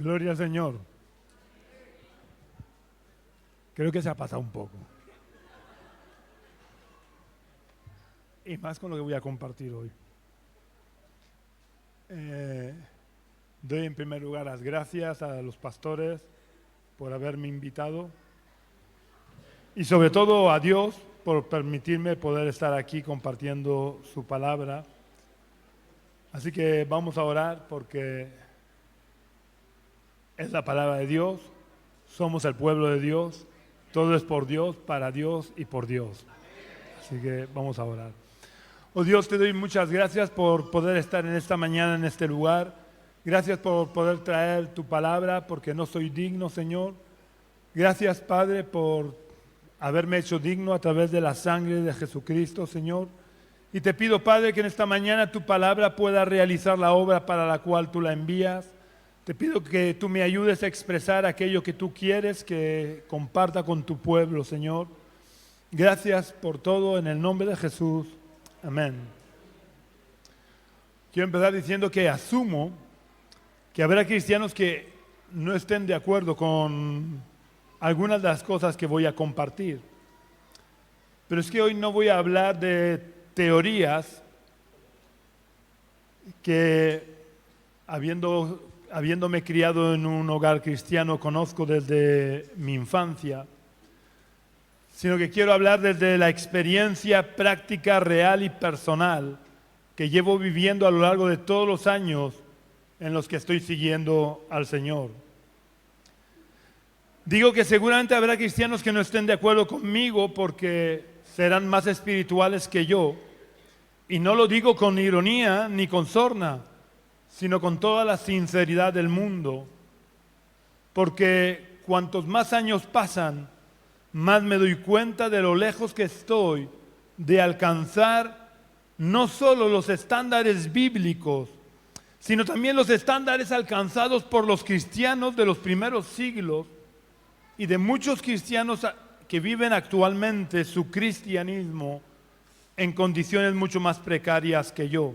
Gloria al Señor. Creo que se ha pasado un poco. Y más con lo que voy a compartir hoy. Doy en primer lugar las gracias a los pastores por haberme invitado y sobre todo a Dios por permitirme poder estar aquí compartiendo su palabra. Así que vamos a orar porque es la palabra de Dios, somos el pueblo de Dios, todo es por Dios, para Dios y por Dios. Así que vamos a orar. Oh Dios, te doy muchas gracias por poder estar en esta mañana en este lugar. Gracias por poder traer tu palabra, porque no soy digno, Señor. Gracias, Padre, por haberme hecho digno a través de la sangre de Jesucristo, Señor. Y te pido, Padre, que en esta mañana tu palabra pueda realizar la obra para la cual tú la envías. Te pido que tú me ayudes a expresar aquello que tú quieres que comparta con tu pueblo, Señor. Gracias por todo, en el nombre de Jesús. Amén. Quiero empezar diciendo que asumo que habrá cristianos que no estén de acuerdo con algunas de las cosas que voy a compartir. Pero es que hoy no voy a hablar de teorías que, habiéndome criado en un hogar cristiano, conozco desde mi infancia, sino que quiero hablar desde la experiencia práctica, real y personal que llevo viviendo a lo largo de todos los años en los que estoy siguiendo al Señor. Digo que seguramente habrá cristianos que no estén de acuerdo conmigo porque serán más espirituales que yo, y no lo digo con ironía ni con sorna, sino con toda la sinceridad del mundo, porque cuantos más años pasan, más me doy cuenta de lo lejos que estoy de alcanzar no solo los estándares bíblicos, sino también los estándares alcanzados por los cristianos de los primeros siglos y de muchos cristianos que viven actualmente su cristianismo en condiciones mucho más precarias que yo.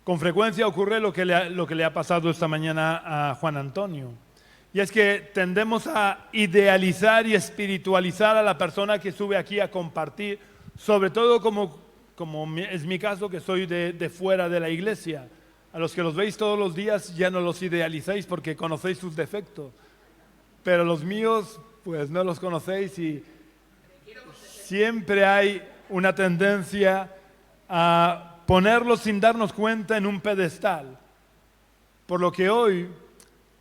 Con frecuencia ocurre lo que le ha pasado esta mañana a Juan Antonio. Y es que tendemos a idealizar y espiritualizar a la persona que sube aquí a compartir, sobre todo como es mi caso, que soy de fuera de la iglesia. A los que los veis todos los días ya no los idealizáis porque conocéis sus defectos. Pero los míos, pues no los conocéis y siempre hay una tendencia a ponerlos sin darnos cuenta en un pedestal. Por lo que hoy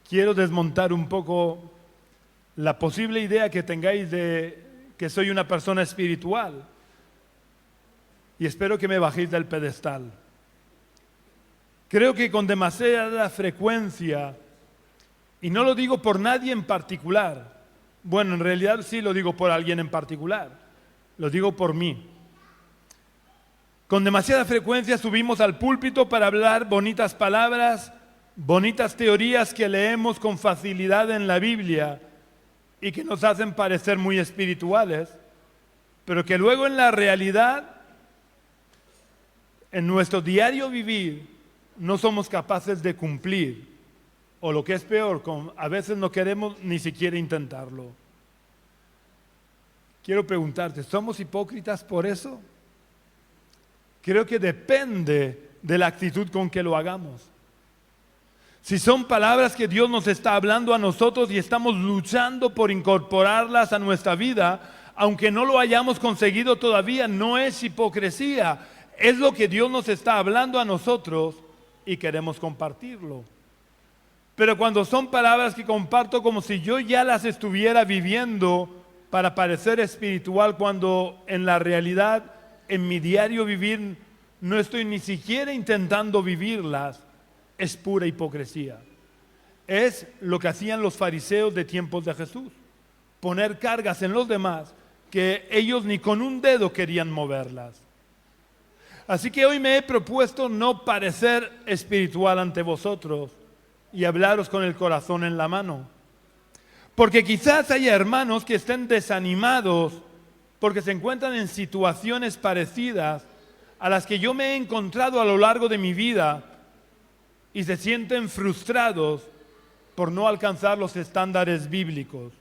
quiero desmontar un poco la posible idea que tengáis de que soy una persona espiritual. Y espero que me bajéis del pedestal. Creo que con demasiada frecuencia, y no lo digo por nadie en particular, bueno, en realidad sí lo digo por alguien en particular, lo digo por mí. Con demasiada frecuencia subimos al púlpito para hablar bonitas palabras, bonitas teorías que leemos con facilidad en la Biblia y que nos hacen parecer muy espirituales, pero que luego en la realidad, en nuestro diario vivir, no somos capaces de cumplir, o lo que es peor, a veces no queremos ni siquiera intentarlo. Quiero preguntarte, ¿somos hipócritas por eso? Creo que depende de la actitud con que lo hagamos. Si son palabras que Dios nos está hablando a nosotros y estamos luchando por incorporarlas a nuestra vida, aunque no lo hayamos conseguido todavía, no es hipocresía. Es lo que Dios nos está hablando a nosotros y queremos compartirlo. Pero cuando son palabras que comparto como si yo ya las estuviera viviendo para parecer espiritual, cuando en la realidad, en mi diario vivir, no estoy ni siquiera intentando vivirlas, es pura hipocresía. Es lo que hacían los fariseos de tiempos de Jesús, poner cargas en los demás que ellos ni con un dedo querían moverlas. Así que hoy me he propuesto no parecer espiritual ante vosotros y hablaros con el corazón en la mano. Porque quizás haya hermanos que estén desanimados porque se encuentran en situaciones parecidas a las que yo me he encontrado a lo largo de mi vida y se sienten frustrados por no alcanzar los estándares bíblicos.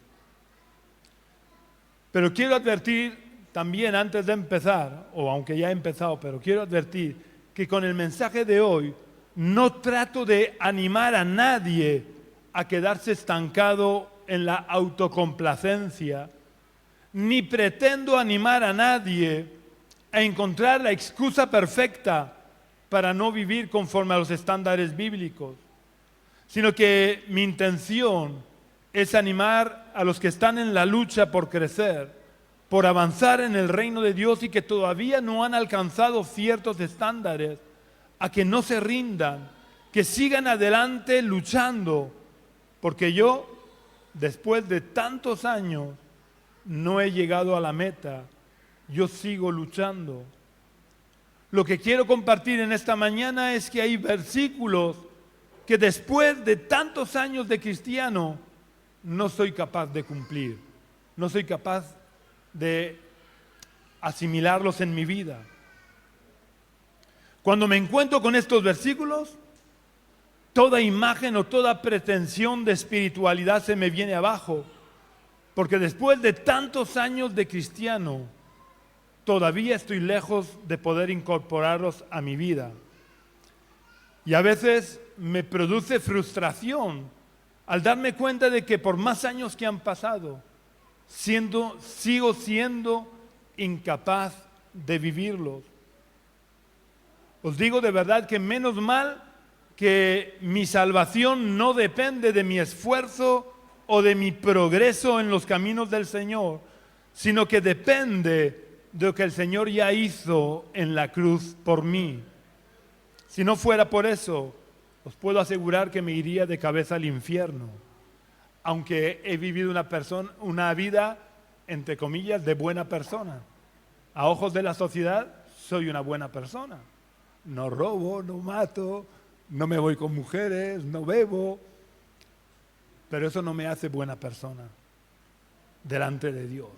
Pero quiero advertir también antes de empezar, o aunque ya he empezado, pero quiero advertir que con el mensaje de hoy no trato de animar a nadie a quedarse estancado en la autocomplacencia, ni pretendo animar a nadie a encontrar la excusa perfecta para no vivir conforme a los estándares bíblicos, sino que mi intención es animar a los que están en la lucha por crecer, por avanzar en el reino de Dios y que todavía no han alcanzado ciertos estándares, a que no se rindan, que sigan adelante luchando, porque yo, después de tantos años, no he llegado a la meta, yo sigo luchando. Lo que quiero compartir en esta mañana es que hay versículos que después de tantos años de cristiano no soy capaz de cumplir, no soy capaz de asimilarlos en mi vida. Cuando me encuentro con estos versículos, toda imagen o toda pretensión de espiritualidad se me viene abajo, porque después de tantos años de cristiano, todavía estoy lejos de poder incorporarlos a mi vida. Y a veces me produce frustración al darme cuenta de que por más años que han pasado, sigo siendo incapaz de vivirlos. Os digo de verdad que menos mal que mi salvación no depende de mi esfuerzo o de mi progreso en los caminos del Señor, sino que depende de lo que el Señor ya hizo en la cruz por mí. Si no fuera por eso, os puedo asegurar que me iría de cabeza al infierno, aunque he vivido una vida, entre comillas, de buena persona. A ojos de la sociedad, soy una buena persona. No robo, no mato, no me voy con mujeres, no bebo, pero eso no me hace buena persona delante de Dios.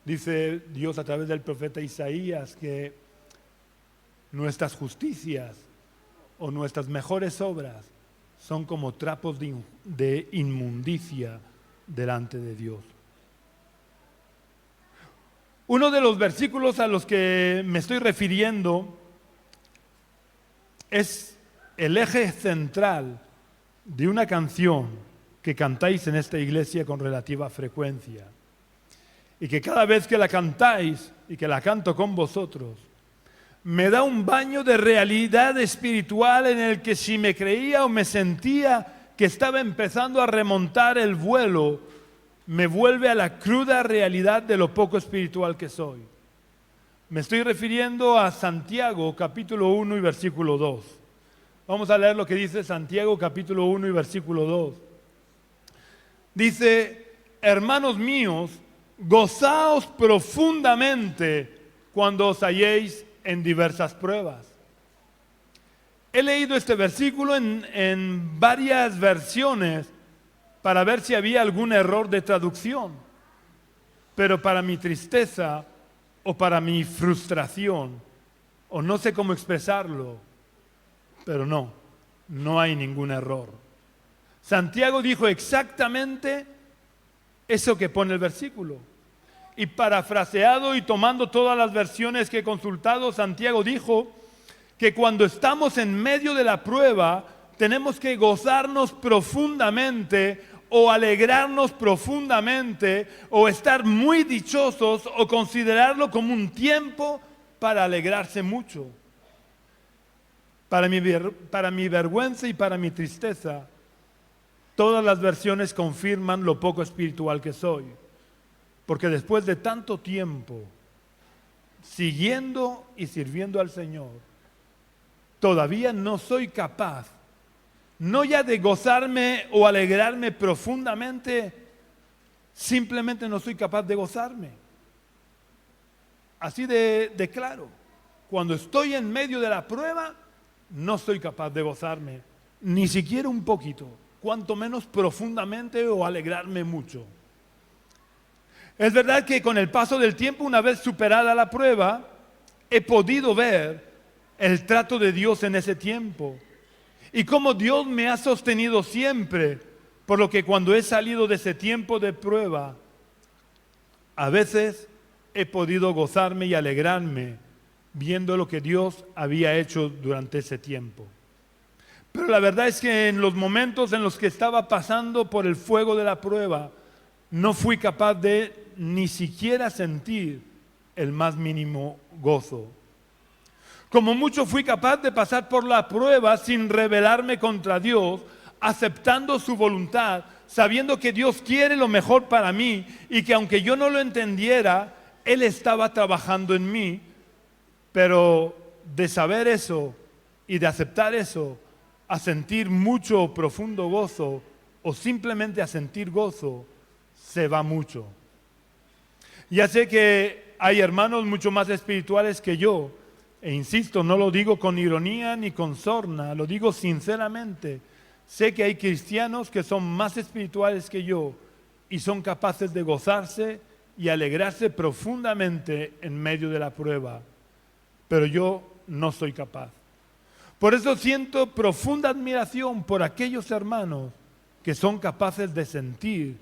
Dice Dios a través del profeta Isaías que nuestras justicias o nuestras mejores obras son como trapos de inmundicia delante de Dios. Uno de los versículos a los que me estoy refiriendo es el eje central de una canción que cantáis en esta iglesia con relativa frecuencia y que cada vez que la cantáis y que la canto con vosotros, me da un baño de realidad espiritual en el que si me creía o me sentía que estaba empezando a remontar el vuelo, me vuelve a la cruda realidad de lo poco espiritual que soy. Me estoy refiriendo a Santiago capítulo 1 y versículo 2. Vamos a leer lo que dice Santiago capítulo 1 y versículo 2. Dice: hermanos míos, gozaos profundamente cuando os halléis en diversas pruebas. He leído este versículo en varias versiones para ver si había algún error de traducción, pero para mi tristeza o para mi frustración, o no sé cómo expresarlo, pero no hay ningún error. Santiago dijo exactamente eso que pone el versículo. Y parafraseado y tomando todas las versiones que he consultado, Santiago dijo que cuando estamos en medio de la prueba, tenemos que gozarnos profundamente o alegrarnos profundamente o estar muy dichosos o considerarlo como un tiempo para alegrarse mucho. Para mi vergüenza y para mi tristeza, todas las versiones confirman lo poco espiritual que soy. Porque después de tanto tiempo siguiendo y sirviendo al Señor, todavía no soy capaz, no ya de gozarme o alegrarme profundamente, simplemente no soy capaz de gozarme. Así de claro, cuando estoy en medio de la prueba, no soy capaz de gozarme, ni siquiera un poquito, cuanto menos profundamente o alegrarme mucho. Es verdad que con el paso del tiempo, una vez superada la prueba, he podido ver el trato de Dios en ese tiempo. y cómo Dios me ha sostenido siempre, por lo que cuando he salido de ese tiempo de prueba, a veces he podido gozarme y alegrarme viendo lo que Dios había hecho durante ese tiempo. Pero la verdad es que en los momentos en los que estaba pasando por el fuego de la prueba, no fui capaz de ni siquiera sentir el más mínimo gozo. Como mucho fui capaz de pasar por la prueba sin rebelarme contra Dios, aceptando su voluntad, sabiendo que Dios quiere lo mejor para mí y que aunque yo no lo entendiera, Él estaba trabajando en mí. Pero de saber eso y de aceptar eso, a sentir mucho o profundo gozo o simplemente a sentir gozo, se va mucho. Ya sé que hay hermanos mucho más espirituales que yo, e insisto, no lo digo con ironía ni con sorna, lo digo sinceramente. Sé que hay cristianos que son más espirituales que yo y son capaces de gozarse y alegrarse profundamente en medio de la prueba, pero yo no soy capaz. Por eso siento profunda admiración por aquellos hermanos que son capaces de sentir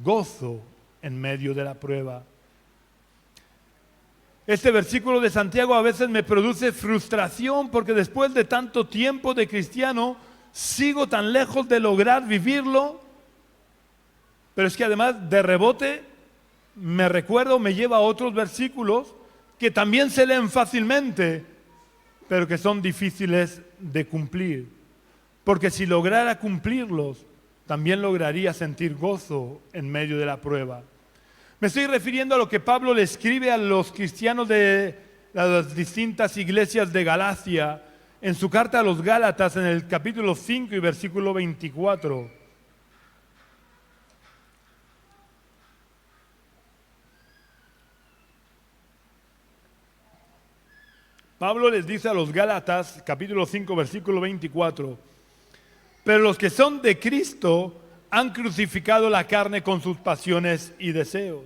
gozo en medio de la prueba. Este versículo de Santiago a veces me produce frustración porque después de tanto tiempo de cristiano sigo tan lejos de lograr vivirlo, pero es que además de rebote me lleva a otros versículos que también se leen fácilmente, pero que son difíciles de cumplir. Porque si lograra cumplirlos, también lograría sentir gozo en medio de la prueba. Me estoy refiriendo a lo que Pablo le escribe a los cristianos de las distintas iglesias de Galacia en su carta a los Gálatas en el capítulo 5 y versículo 24. Pablo les dice a los Gálatas, capítulo 5, versículo 24, pero los que son de Cristo han crucificado la carne con sus pasiones y deseos.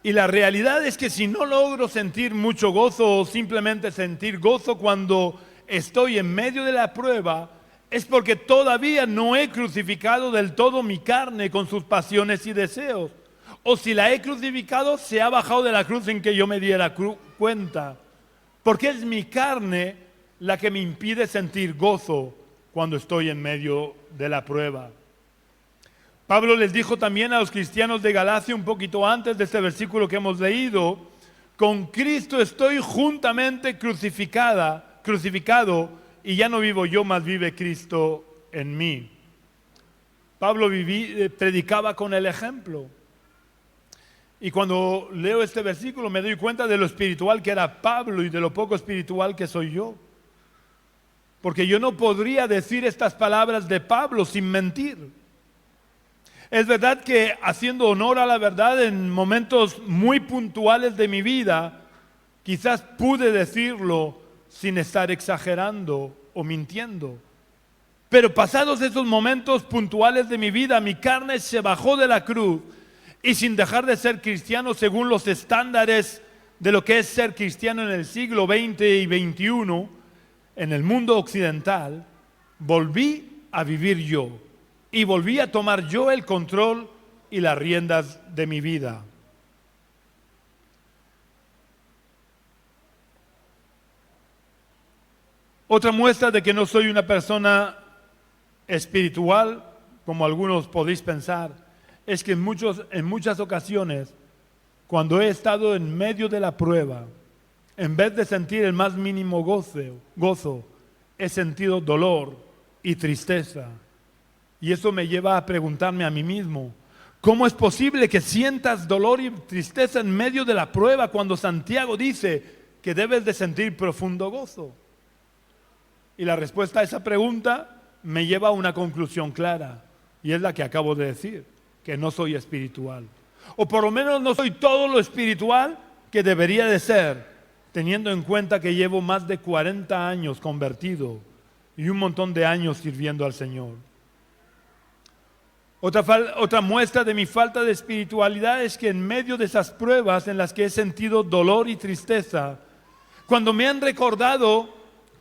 Y la realidad es que si no logro sentir mucho gozo o simplemente sentir gozo cuando estoy en medio de la prueba, es porque todavía no he crucificado del todo mi carne con sus pasiones y deseos. O si la he crucificado, se ha bajado de la cruz sin que yo me diera cuenta. Porque es mi carne la que me impide sentir gozo cuando estoy en medio de la prueba. Pablo les dijo también a los cristianos de Galacia un poquito antes de este versículo que hemos leído, con Cristo estoy juntamente crucificado y ya no vivo yo, mas vive Cristo en mí. Pablo predicaba con el ejemplo. Y cuando leo este versículo me doy cuenta de lo espiritual que era Pablo y de lo poco espiritual que soy yo. Porque yo no podría decir estas palabras de Pablo sin mentir. Es verdad que haciendo honor a la verdad en momentos muy puntuales de mi vida, quizás pude decirlo sin estar exagerando o mintiendo. Pero pasados esos momentos puntuales de mi vida, mi carne se bajó de la cruz y sin dejar de ser cristiano según los estándares de lo que es ser cristiano en el siglo XX y XXI, en el mundo occidental, volví a vivir yo. Y volví a tomar yo el control y las riendas de mi vida. Otra muestra de que no soy una persona espiritual, como algunos podéis pensar, es que en muchas ocasiones, cuando he estado en medio de la prueba, en vez de sentir el más mínimo gozo, he sentido dolor y tristeza. Y eso me lleva a preguntarme a mí mismo, ¿cómo es posible que sientas dolor y tristeza en medio de la prueba cuando Santiago dice que debes de sentir profundo gozo? Y la respuesta a esa pregunta me lleva a una conclusión clara, y es la que acabo de decir, que no soy espiritual. O por lo menos no soy todo lo espiritual que debería de ser, teniendo en cuenta que llevo más de 40 años convertido y un montón de años sirviendo al Señor. Otra muestra de mi falta de espiritualidad es que en medio de esas pruebas en las que he sentido dolor y tristeza, cuando me han recordado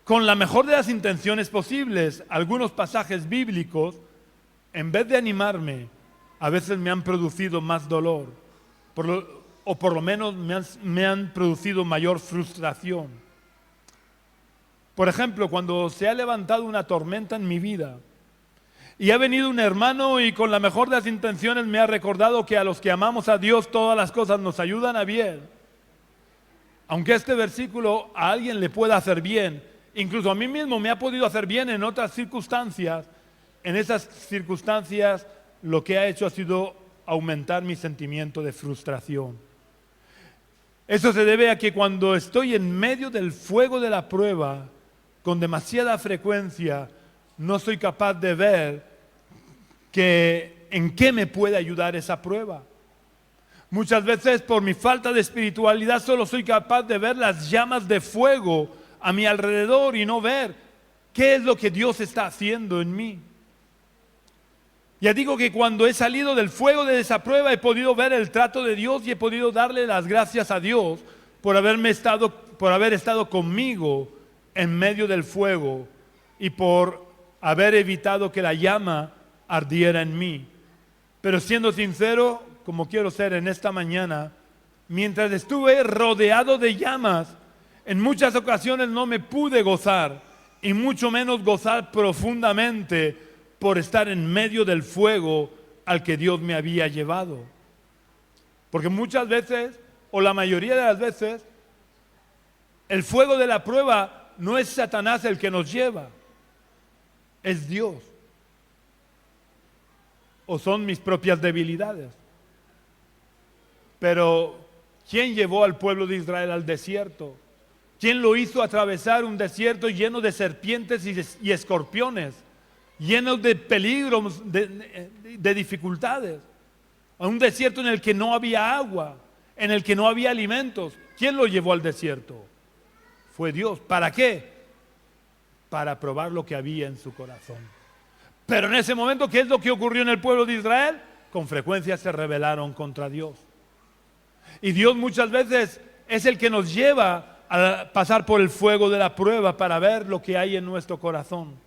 con la mejor de las intenciones posibles, algunos pasajes bíblicos, en vez de animarme, a veces me han producido más dolor, o por lo menos me han producido mayor frustración. Por ejemplo, cuando se ha levantado una tormenta en mi vida y ha venido un hermano y con la mejor de las intenciones me ha recordado que a los que amamos a Dios todas las cosas nos ayudan a bien. Aunque este versículo a alguien le pueda hacer bien, incluso a mí mismo me ha podido hacer bien en otras circunstancias, en esas circunstancias lo que ha hecho ha sido aumentar mi sentimiento de frustración. Eso se debe a que cuando estoy en medio del fuego de la prueba, con demasiada frecuencia, no soy capaz de ver en qué me puede ayudar esa prueba. Muchas veces por mi falta de espiritualidad solo soy capaz de ver las llamas de fuego a mi alrededor y no ver qué es lo que Dios está haciendo en mí. Ya digo que cuando he salido del fuego de esa prueba he podido ver el trato de Dios y he podido darle las gracias a Dios por haber estado conmigo en medio del fuego y por haber evitado que la llama ardiera en mí. Pero siendo sincero, como quiero ser en esta mañana, mientras estuve rodeado de llamas, en muchas ocasiones no me pude gozar y mucho menos gozar profundamente por estar en medio del fuego al que Dios me había llevado. Porque muchas veces, o la mayoría de las veces, el fuego de la prueba no es Satanás el que nos lleva, es Dios. O son mis propias debilidades. Pero, ¿quién llevó al pueblo de Israel al desierto? ¿Quién lo hizo atravesar un desierto lleno de serpientes y escorpiones? Llenos de peligros, de dificultades, a un desierto en el que no había agua, en el que no había alimentos. ¿Quién lo llevó al desierto? Fue Dios. ¿Para qué? Para probar lo que había en su corazón. Pero en ese momento, ¿qué es lo que ocurrió en el pueblo de Israel? Con frecuencia se rebelaron contra Dios. Y Dios muchas veces es el que nos lleva a pasar por el fuego de la prueba para ver lo que hay en nuestro corazón.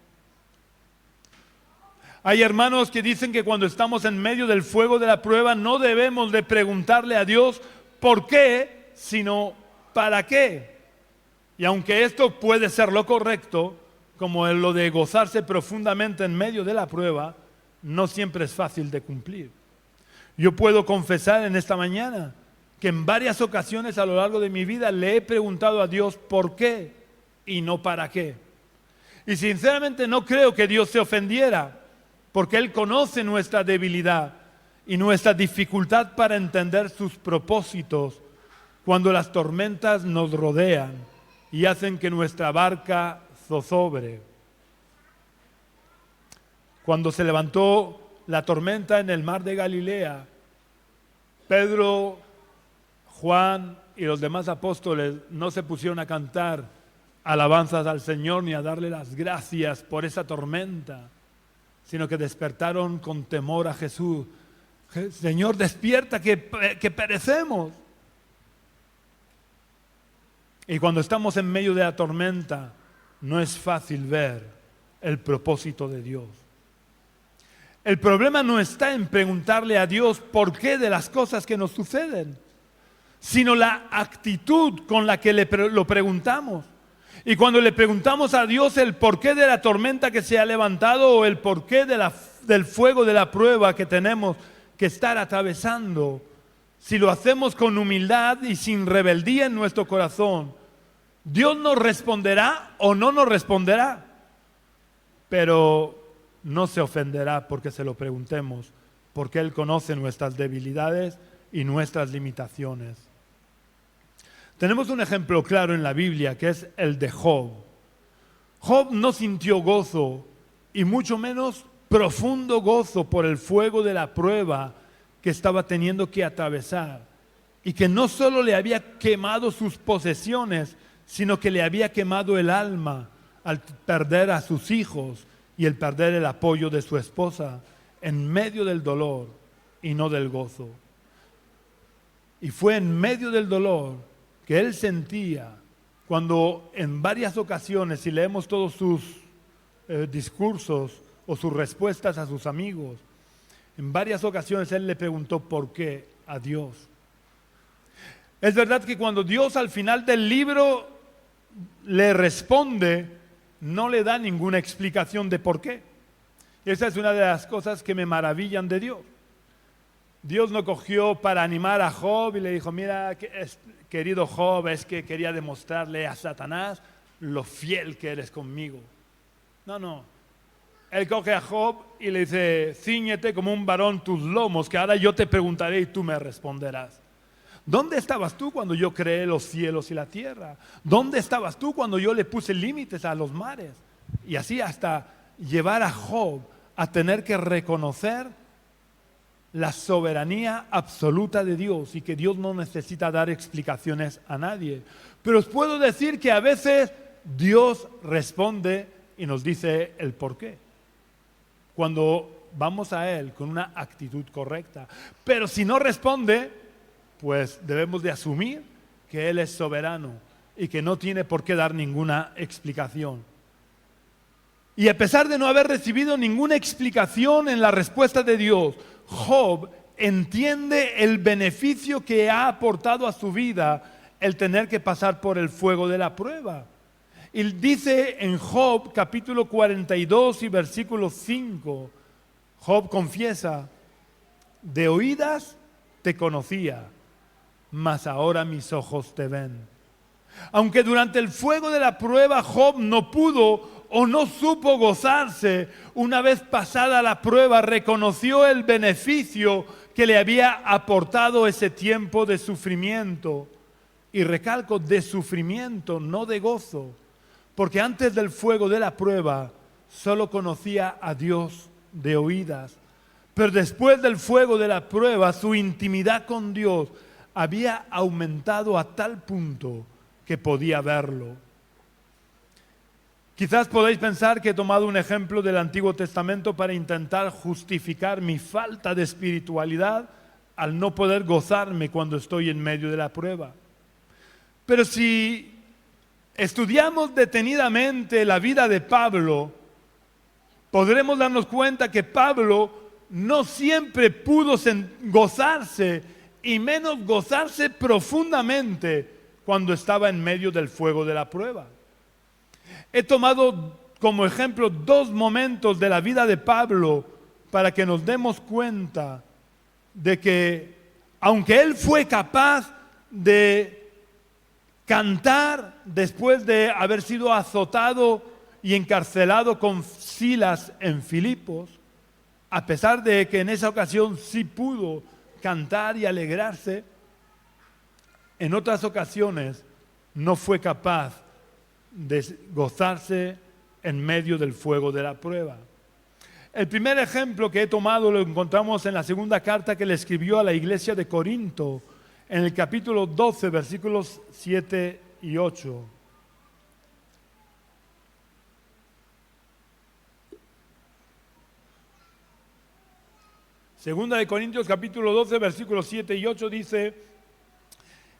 Hay hermanos que dicen que cuando estamos en medio del fuego de la prueba no debemos de preguntarle a Dios por qué, sino para qué. Y aunque esto puede ser lo correcto, como lo de gozarse profundamente en medio de la prueba, no siempre es fácil de cumplir. Yo puedo confesar en esta mañana que en varias ocasiones a lo largo de mi vida le he preguntado a Dios por qué y no para qué. Y sinceramente no creo que Dios se ofendiera, porque Él conoce nuestra debilidad y nuestra dificultad para entender sus propósitos cuando las tormentas nos rodean y hacen que nuestra barca zozobre. Cuando se levantó la tormenta en el mar de Galilea, Pedro, Juan y los demás apóstoles no se pusieron a cantar alabanzas al Señor ni a darle las gracias por esa tormenta, sino que despertaron con temor a Jesús. Señor, despierta que perecemos. Y cuando estamos en medio de la tormenta, no es fácil ver el propósito de Dios. El problema no está en preguntarle a Dios por qué de las cosas que nos suceden, sino la actitud con la que lo preguntamos. Y cuando le preguntamos a Dios el porqué de la tormenta que se ha levantado o el porqué del fuego de la prueba que tenemos que estar atravesando, si lo hacemos con humildad y sin rebeldía en nuestro corazón, Dios nos responderá o no nos responderá, pero no se ofenderá porque se lo preguntemos, porque Él conoce nuestras debilidades y nuestras limitaciones. Tenemos un ejemplo claro en la Biblia que es el de Job. Job no sintió gozo y mucho menos profundo gozo por el fuego de la prueba que estaba teniendo que atravesar y que no solo le había quemado sus posesiones, sino que le había quemado el alma al perder a sus hijos y el perder el apoyo de su esposa en medio del dolor y no del gozo. Y fue en medio del dolor que él sentía cuando en varias ocasiones, si leemos todos sus discursos o sus respuestas a sus amigos, en varias ocasiones él le preguntó por qué a Dios. Es verdad que cuando Dios al final del libro le responde, no le da ninguna explicación de por qué. Y esa es una de las cosas que me maravillan de Dios. Dios no cogió para animar a Job y le dijo, mira, querido Job, es que quería demostrarle a Satanás lo fiel que eres conmigo. No. Él coge a Job y le dice, cíñete como un varón tus lomos, que ahora yo te preguntaré y tú me responderás. ¿Dónde estabas tú cuando yo creé los cielos y la tierra? ¿Dónde estabas tú cuando yo le puse límites a los mares? Y así hasta llevar a Job a tener que reconocer la soberanía absoluta de Dios y que Dios no necesita dar explicaciones a nadie. Pero os puedo decir que a veces Dios responde y nos dice el por qué, cuando vamos a Él con una actitud correcta. Pero si no responde, pues debemos de asumir que Él es soberano y que no tiene por qué dar ninguna explicación. Y a pesar de no haber recibido ninguna explicación en la respuesta de Dios, Job entiende el beneficio que ha aportado a su vida el tener que pasar por el fuego de la prueba. Y dice en Job capítulo 42 y versículo 5, Job confiesa, de oídas te conocía, mas ahora mis ojos te ven. Aunque durante el fuego de la prueba Job no pudo o no supo gozarse, una vez pasada la prueba reconoció el beneficio que le había aportado ese tiempo de sufrimiento. Y recalco, de sufrimiento, no de gozo, porque antes del fuego de la prueba solo conocía a Dios de oídas. Pero después del fuego de la prueba, su intimidad con Dios había aumentado a tal punto que podía verlo. Quizás podéis pensar que he tomado un ejemplo del Antiguo Testamento para intentar justificar mi falta de espiritualidad al no poder gozarme cuando estoy en medio de la prueba. Pero si estudiamos detenidamente la vida de Pablo, podremos darnos cuenta que Pablo no siempre pudo gozarse, y menos gozarse profundamente cuando estaba en medio del fuego de la prueba. He tomado como ejemplo dos momentos de la vida de Pablo para que nos demos cuenta de que aunque él fue capaz de cantar después de haber sido azotado y encarcelado con Silas en Filipos, a pesar de que en esa ocasión sí pudo cantar y alegrarse, en otras ocasiones no fue capaz de gozarse en medio del fuego de la prueba. El primer ejemplo que he tomado lo encontramos en la segunda carta que le escribió a la iglesia de Corinto, en el capítulo 12, versículos 7 y 8. Segunda de Corintios capítulo 12, versículos 7 y 8 dice: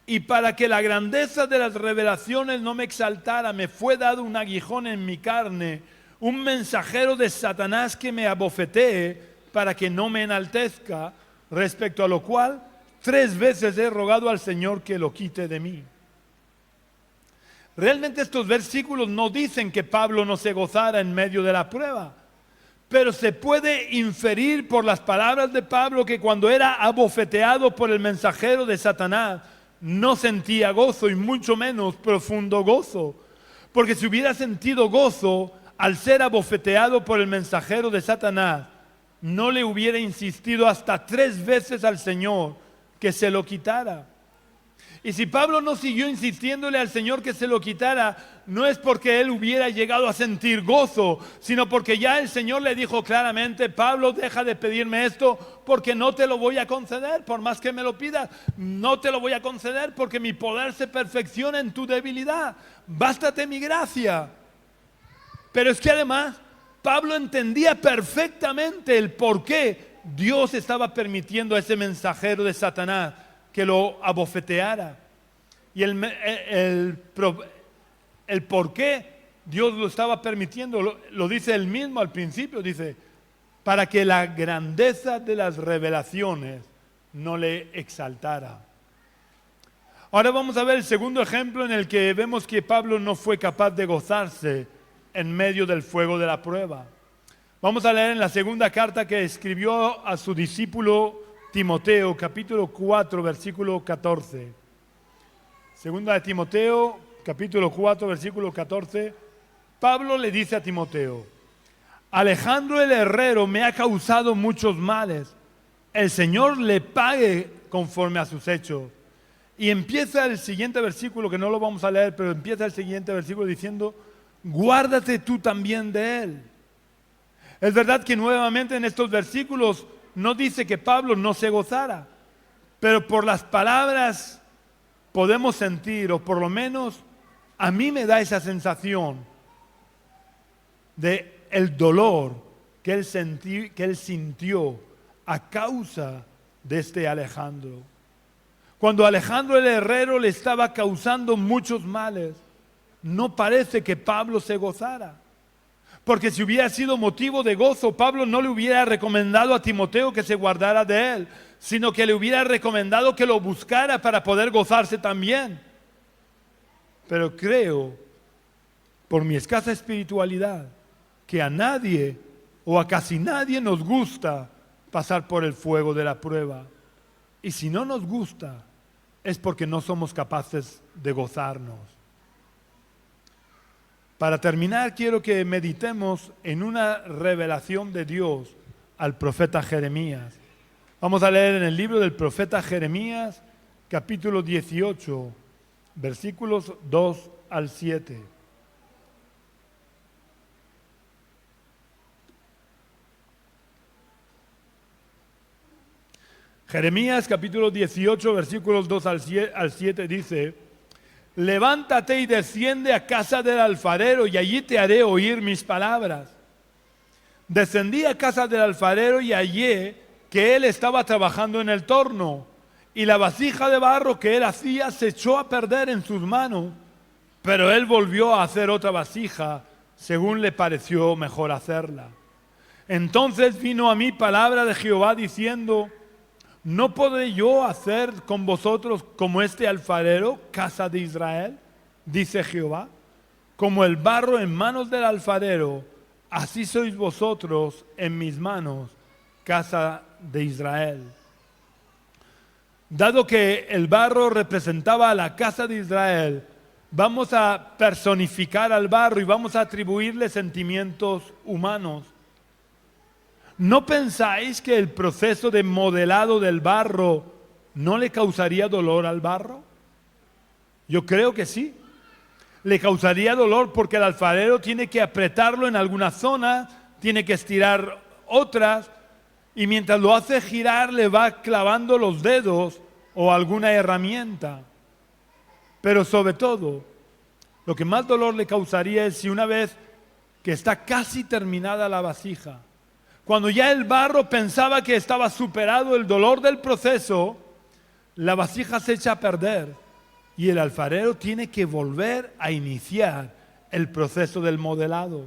y para que la grandeza de las revelaciones no me exaltara, me fue dado un aguijón en mi carne, un mensajero de Satanás que me abofetee para que no me enaltezca, respecto a lo cual 3 veces he rogado al Señor que lo quite de mí. Realmente estos versículos no dicen que Pablo no se gozara en medio de la prueba, pero se puede inferir por las palabras de Pablo que cuando era abofeteado por el mensajero de Satanás, no sentía gozo y mucho menos profundo gozo. Porque si hubiera sentido gozo al ser abofeteado por el mensajero de Satanás, no le hubiera insistido hasta 3 veces al Señor que se lo quitara. Y si Pablo no siguió insistiéndole al Señor que se lo quitara, no es porque él hubiera llegado a sentir gozo, sino porque ya el Señor le dijo claramente: Pablo, deja de pedirme esto porque no te lo voy a conceder, por más que me lo pidas, no te lo voy a conceder porque mi poder se perfecciona en tu debilidad, bástate mi gracia. Pero es que además Pablo entendía perfectamente el por qué Dios estaba permitiendo a ese mensajero de Satanás que lo abofeteara. Y el por qué Dios lo estaba permitiendo. Lo dice él mismo al principio, dice, para que la grandeza de las revelaciones no le exaltara. Ahora vamos a ver el segundo ejemplo en el que vemos que Pablo no fue capaz de gozarse en medio del fuego de la prueba. Vamos a leer en la segunda carta que escribió a su discípulo Timoteo, capítulo 4, versículo 14. Segunda de Timoteo, capítulo 4, versículo 14. Pablo le dice a Timoteo: Alejandro el herrero me ha causado muchos males. El Señor le pague conforme a sus hechos. Y empieza el siguiente versículo, que no lo vamos a leer, pero empieza el siguiente versículo diciendo: guárdate tú también de él. Es verdad que nuevamente en estos versículos no dice que Pablo no se gozara, pero por las palabras podemos sentir, o por lo menos a mí me da esa sensación de el dolor que él sintió a causa de este Alejandro. Cuando Alejandro el herrero le estaba causando muchos males, no parece que Pablo se gozara. Porque si hubiera sido motivo de gozo, Pablo no le hubiera recomendado a Timoteo que se guardara de él, sino que le hubiera recomendado que lo buscara para poder gozarse también. Pero creo, por mi escasa espiritualidad, que a nadie o a casi nadie nos gusta pasar por el fuego de la prueba. Y si no nos gusta, es porque no somos capaces de gozarnos. Para terminar, quiero que meditemos en una revelación de Dios al profeta Jeremías. Vamos a leer en el libro del profeta Jeremías, capítulo 18, versículos 2 al 7. Jeremías capítulo 18, versículos 2 al 7 dice: levántate y desciende a casa del alfarero y allí te haré oír mis palabras. Descendí a casa del alfarero y hallé que él estaba trabajando en el torno y la vasija de barro que él hacía se echó a perder en sus manos, pero él volvió a hacer otra vasija según le pareció mejor hacerla. Entonces vino a mí palabra de Jehová diciendo: ¿no podré yo hacer con vosotros como este alfarero, casa de Israel? Dice Jehová. Como el barro en manos del alfarero, así sois vosotros en mis manos, casa de Israel. Dado que el barro representaba a la casa de Israel, vamos a personificar al barro y vamos a atribuirle sentimientos humanos. ¿No pensáis que el proceso de modelado del barro no le causaría dolor al barro? Yo creo que sí. Le causaría dolor porque el alfarero tiene que apretarlo en alguna zona, tiene que estirar otras, y mientras lo hace girar le va clavando los dedos o alguna herramienta. Pero sobre todo, lo que más dolor le causaría es si una vez que está casi terminada la vasija, cuando ya el barro pensaba que estaba superado el dolor del proceso, la vasija se echa a perder y el alfarero tiene que volver a iniciar el proceso del modelado.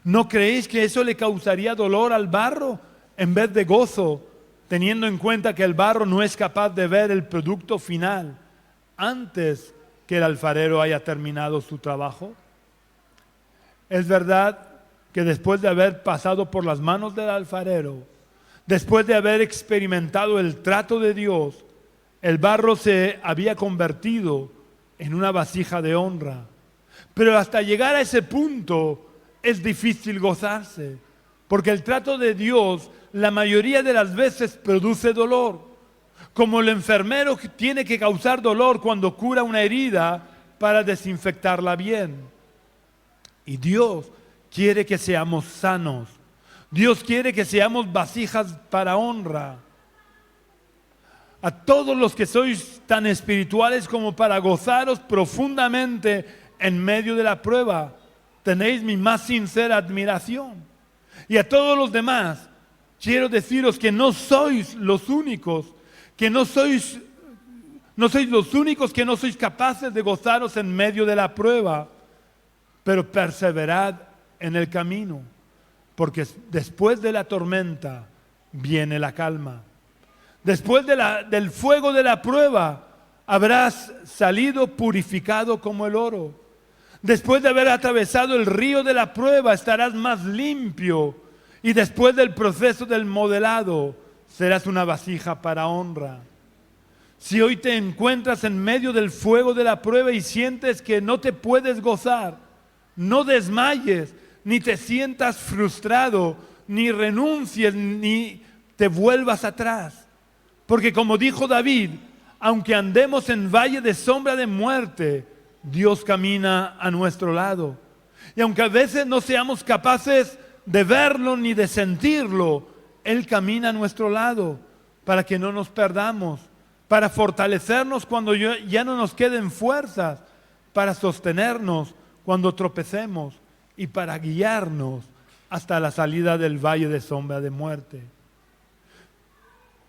¿No creéis que eso le causaría dolor al barro en vez de gozo, teniendo en cuenta que el barro no es capaz de ver el producto final antes que el alfarero haya terminado su trabajo? Es verdad que después de haber pasado por las manos del alfarero, después de haber experimentado el trato de Dios, el barro se había convertido en una vasija de honra. Pero hasta llegar a ese punto es difícil gozarse, porque el trato de Dios la mayoría de las veces produce dolor. Como el enfermero tiene que causar dolor cuando cura una herida para desinfectarla bien. Y Dios quiere que seamos sanos. Dios quiere que seamos vasijas para honra. A todos los que sois tan espirituales como para gozaros profundamente en medio de la prueba, tenéis mi más sincera admiración. Y a todos los demás, quiero deciros que no sois los únicos, que no sois los únicos que no sois capaces de gozaros en medio de la prueba. pero perseverad en el camino, porque después de la tormenta viene la calma. Después del fuego de la prueba habrás salido purificado como el oro. Después de haber atravesado el río de la prueba estarás más limpio, y después del proceso del modelado serás una vasija para honra. Si hoy te encuentras en medio del fuego de la prueba y sientes que no te puedes gozar, no desmayes, ni te sientas frustrado, ni renuncies, ni te vuelvas atrás. Porque como dijo David, aunque andemos en valle de sombra de muerte, Dios camina a nuestro lado. Y aunque a veces no seamos capaces de verlo ni de sentirlo, Él camina a nuestro lado para que no nos perdamos, para fortalecernos cuando ya no nos queden fuerzas, para sostenernos cuando tropecemos y para guiarnos hasta la salida del valle de sombra de muerte.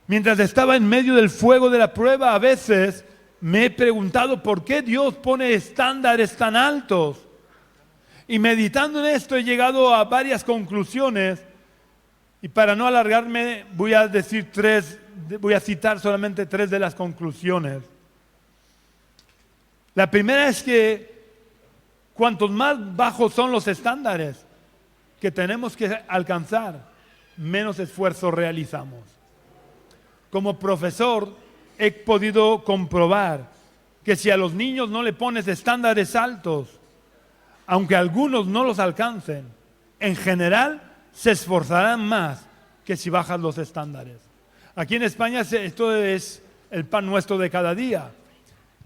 Mientras estaba en medio del fuego de la prueba, a veces me he preguntado por qué Dios pone estándares tan altos. Y meditando en esto he llegado a varias conclusiones. Y para no alargarme voy a citar solamente 3 de las conclusiones. La primera es que cuantos más bajos son los estándares que tenemos que alcanzar, menos esfuerzo realizamos. Como profesor he podido comprobar que si a los niños no le pones estándares altos, aunque algunos no los alcancen, en general se esforzarán más que si bajas los estándares. Aquí en España esto es el pan nuestro de cada día.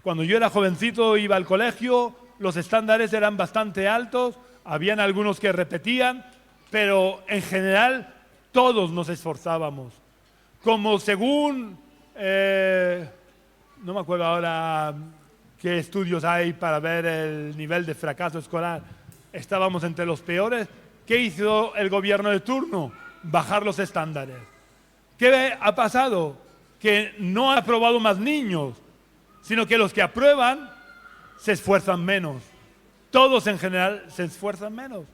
Cuando yo era jovencito iba al colegio, los estándares eran bastante altos, habían algunos que repetían, pero en general todos nos esforzábamos. Como según, no me acuerdo ahora qué estudios hay para ver el nivel de fracaso escolar, estábamos entre los peores. ¿Qué hizo el gobierno de turno? Bajar los estándares. ¿Qué ha pasado? Que no ha aprobado más niños, sino que los que aprueban se esfuerzan menos. Todos en general se esfuerzan menos.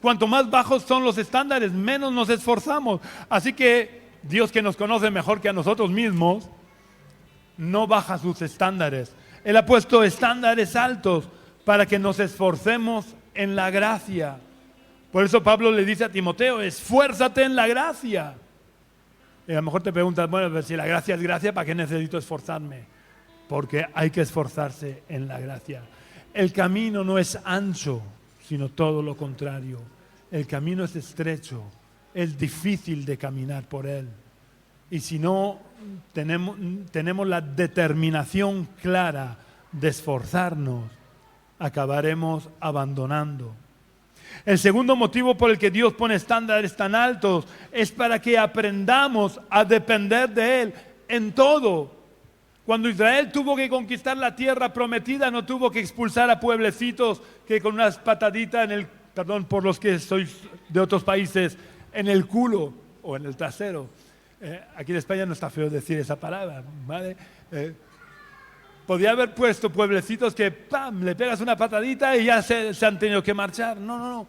Cuanto más bajos son los estándares, menos nos esforzamos. Así que Dios, que nos conoce mejor que a nosotros mismos, no baja sus estándares. Él ha puesto estándares altos para que nos esforcemos en la gracia. Por eso Pablo le dice a Timoteo, esfuérzate en la gracia. Y a lo mejor te preguntas, bueno, pero si la gracia es gracia, ¿para qué necesito esforzarme? Porque hay que esforzarse en la gracia. El camino no es ancho, sino todo lo contrario. El camino es estrecho, es difícil de caminar por él. Y si no tenemos la determinación clara de esforzarnos, acabaremos abandonando. El segundo motivo por el que Dios pone estándares tan altos es para que aprendamos a depender de Él en todo. Cuando Israel tuvo que conquistar la tierra prometida, no tuvo que expulsar a pueblecitos que con unas pataditas perdón por los que sois de otros países, en el culo o en el trasero. Aquí en España no está feo decir esa palabra, ¿vale? Podía haber puesto pueblecitos que ¡pam!, le pegas una patadita y ya se han tenido que marchar. No.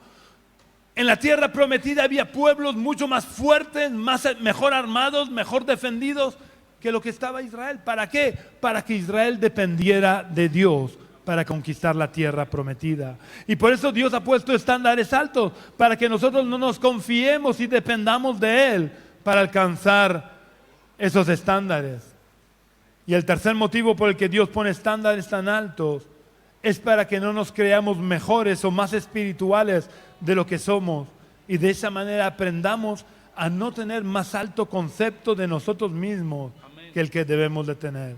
En la tierra prometida había pueblos mucho más fuertes, mejor armados, mejor defendidos que lo que estaba Israel. ¿Para qué? Para que Israel dependiera de Dios para conquistar la tierra prometida. Y por eso Dios ha puesto estándares altos, para que nosotros no nos confiemos y dependamos de Él para alcanzar esos estándares. Y el tercer motivo por el que Dios pone estándares tan altos es para que no nos creamos mejores o más espirituales de lo que somos, y de esa manera aprendamos a no tener más alto concepto de nosotros mismos que el que debemos de tener.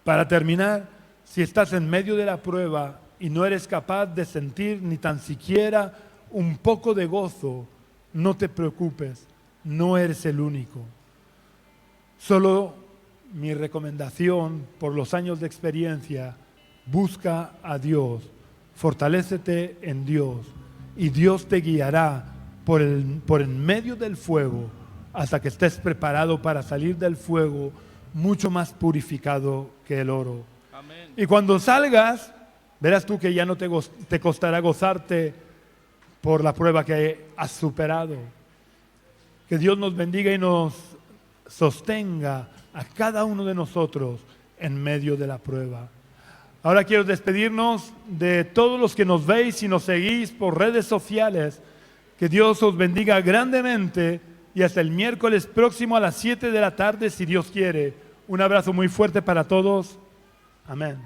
Para terminar, si estás en medio de la prueba y no eres capaz de sentir ni tan siquiera un poco de gozo, no te preocupes, no eres el único. Solo mi recomendación por los años de experiencia: busca a Dios, fortalécete en Dios y Dios te guiará por en medio del fuego hasta que estés preparado para salir del fuego mucho más purificado que el oro. Amén. Y cuando salgas, Verás tú que ya no te costará gozarte por la prueba que has superado. Que Dios nos bendiga y nos sostenga a cada uno de nosotros en medio de la prueba. Ahora quiero despedirnos de todos los que nos veis y nos seguís por redes sociales. Que Dios os bendiga grandemente y hasta el miércoles próximo a las 7 de la tarde, si Dios quiere. Un abrazo muy fuerte para todos. Amén.